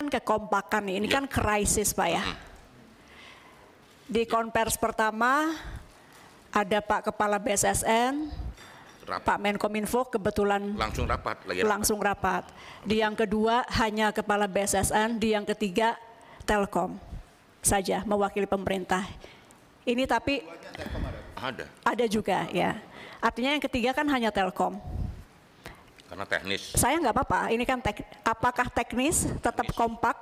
kekompakan ini kan krisis Pak ya. Di konvers pertama ada Pak Kepala BSSN, Pak Menkominfo kebetulan langsung rapat. Di yang kedua hanya Kepala BSSN, di yang ketiga Telkom saja mewakili pemerintah. Ini tapi ada juga ya. Artinya yang ketiga kan hanya Telkom. Karena teknis. Saya nggak apa-apa, ini kan apakah teknis tetap kompak?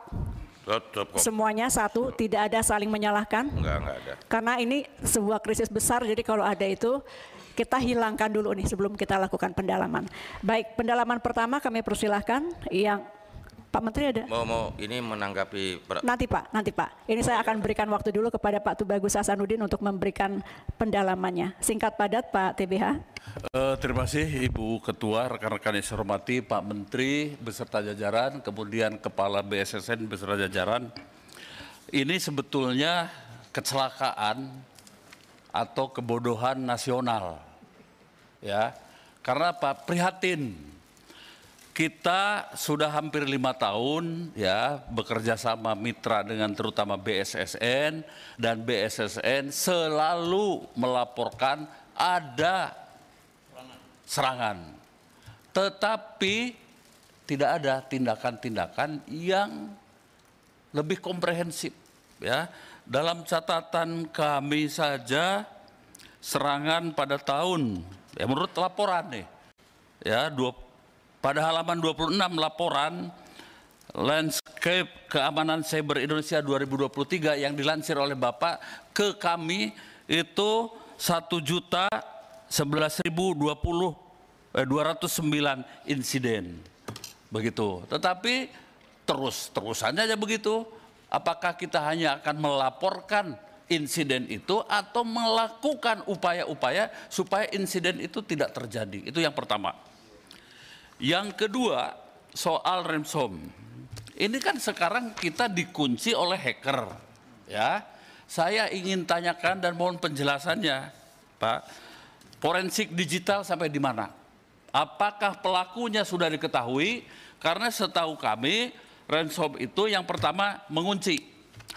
Semuanya satu, tidak ada saling menyalahkan? Enggak ada. Karena ini sebuah krisis besar, jadi kalau ada itu kita hilangkan dulu nih sebelum kita lakukan pendalaman. Baik, pendalaman pertama kami persilahkan yang Pak Menteri ada? Mau ini menanggapi. Nanti Pak. Ini saya akan berikan waktu dulu kepada Pak Tubagus Hasanuddin untuk memberikan pendalamannya. Singkat padat Pak TBH. Terima kasih Ibu Ketua, rekan-rekan yang saya hormati, Pak Menteri beserta jajaran, kemudian Kepala BSSN beserta jajaran. Ini sebetulnya kecelakaan atau kebodohan nasional, ya. Karena Pak prihatin. Kita sudah hampir 5 tahun ya bekerja sama mitra dengan terutama BSSN, dan BSSN selalu melaporkan ada serangan. Tetapi tidak ada tindakan-tindakan yang lebih komprehensif ya. Dalam catatan kami saja serangan pada tahun ya menurut laporan nih ya pada halaman 26 laporan Landscape Keamanan Cyber Indonesia 2023 yang dilansir oleh Bapak ke kami itu 1.011.209 insiden. Begitu. Tetapi terusannya aja begitu. Apakah kita hanya akan melaporkan insiden itu atau melakukan upaya-upaya supaya insiden itu tidak terjadi? Itu yang pertama. Yang kedua, soal ransom. Ini kan sekarang kita dikunci oleh hacker, ya. Saya ingin tanyakan dan mohon penjelasannya, Pak. Forensik digital sampai di mana? Apakah pelakunya sudah diketahui? Karena setahu kami, ransom itu yang pertama mengunci,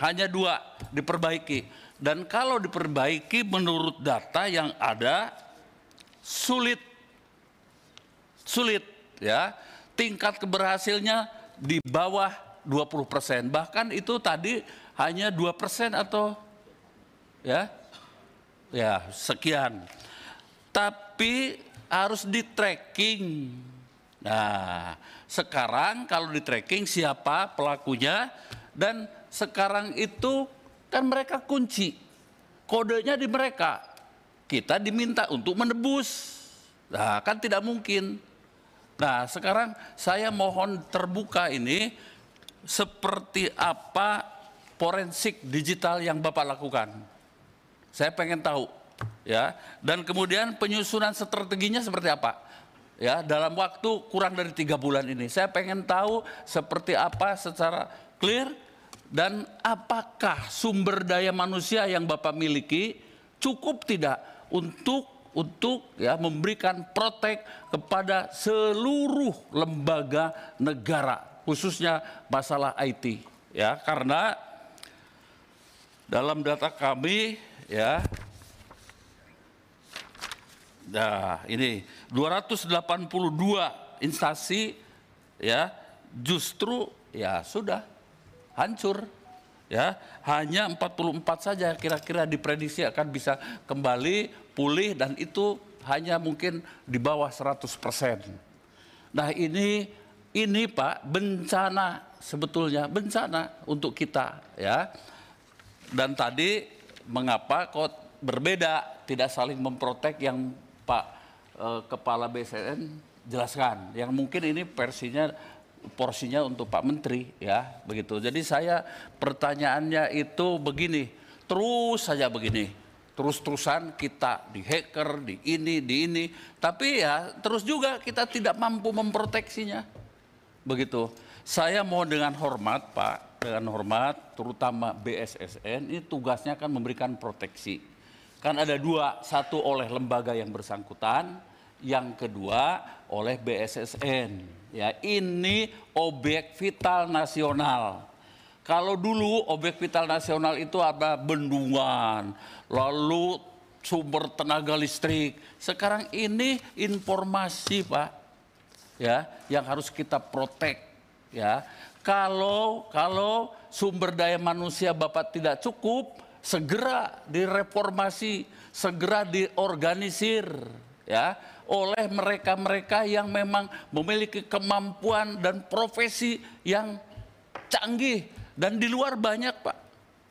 hanya 2 diperbaiki. Dan kalau diperbaiki menurut data yang ada, sulit. Ya, tingkat keberhasilnya di bawah 20%, bahkan itu tadi hanya 2% atau ya sekian. Tapi harus di tracking. Nah, sekarang kalau di tracking siapa pelakunya, dan sekarang itu kan mereka kunci, kodenya di mereka, kita diminta untuk menebus. Nah, kan tidak mungkin. Nah, sekarang saya mohon terbuka ini seperti apa forensik digital yang Bapak lakukan. Saya pengen tahu ya. Dan kemudian penyusunan strateginya seperti apa? Ya, dalam waktu kurang dari 3 bulan ini. Saya pengen tahu seperti apa secara clear, dan apakah sumber daya manusia yang Bapak miliki cukup tidak untuk ya memberikan protek kepada seluruh lembaga negara, khususnya masalah IT ya. Karena dalam data kami ya, nah ini 282 instansi ya justru ya sudah hancur ya. Hanya 44 saja kira-kira diprediksi akan bisa kembali pulih, dan itu hanya mungkin di bawah 100%. Nah, ini Pak bencana, sebetulnya bencana untuk kita ya. Dan tadi mengapa kok berbeda, tidak saling memprotek yang Pak Kepala BSSN jelaskan, yang mungkin ini porsinya untuk Pak Menteri ya, begitu. Jadi saya pertanyaannya itu begini, terus saja begini. Terus-terusan kita di hacker, di ini, tapi ya terus juga kita tidak mampu memproteksinya. Begitu. Saya mohon dengan hormat Pak, dengan hormat terutama BSSN, ini tugasnya kan memberikan proteksi. Kan ada 2, satu oleh lembaga yang bersangkutan, yang kedua oleh BSSN. Ya, ini objek vital nasional. Kalau dulu objek vital nasional itu ada bendungan, lalu sumber tenaga listrik. Sekarang ini informasi, Pak, ya, yang harus kita protek. Ya, kalau sumber daya manusia Bapak tidak cukup, segera direformasi, segera diorganisir, ya, oleh mereka-mereka yang memang memiliki kemampuan dan profesi yang canggih. Dan di luar banyak, Pak,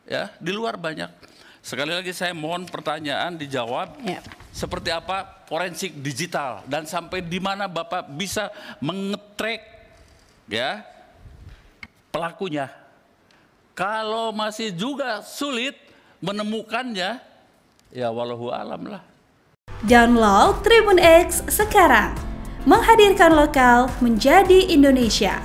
ya, di luar banyak. Sekali lagi saya mohon pertanyaan dijawab. Ya. Seperti apa forensik digital dan sampai di mana Bapak bisa mengetrack, ya, pelakunya. Kalau masih juga sulit menemukannya, ya walau alam lah. Download Tribun X sekarang, menghadirkan lokal menjadi Indonesia.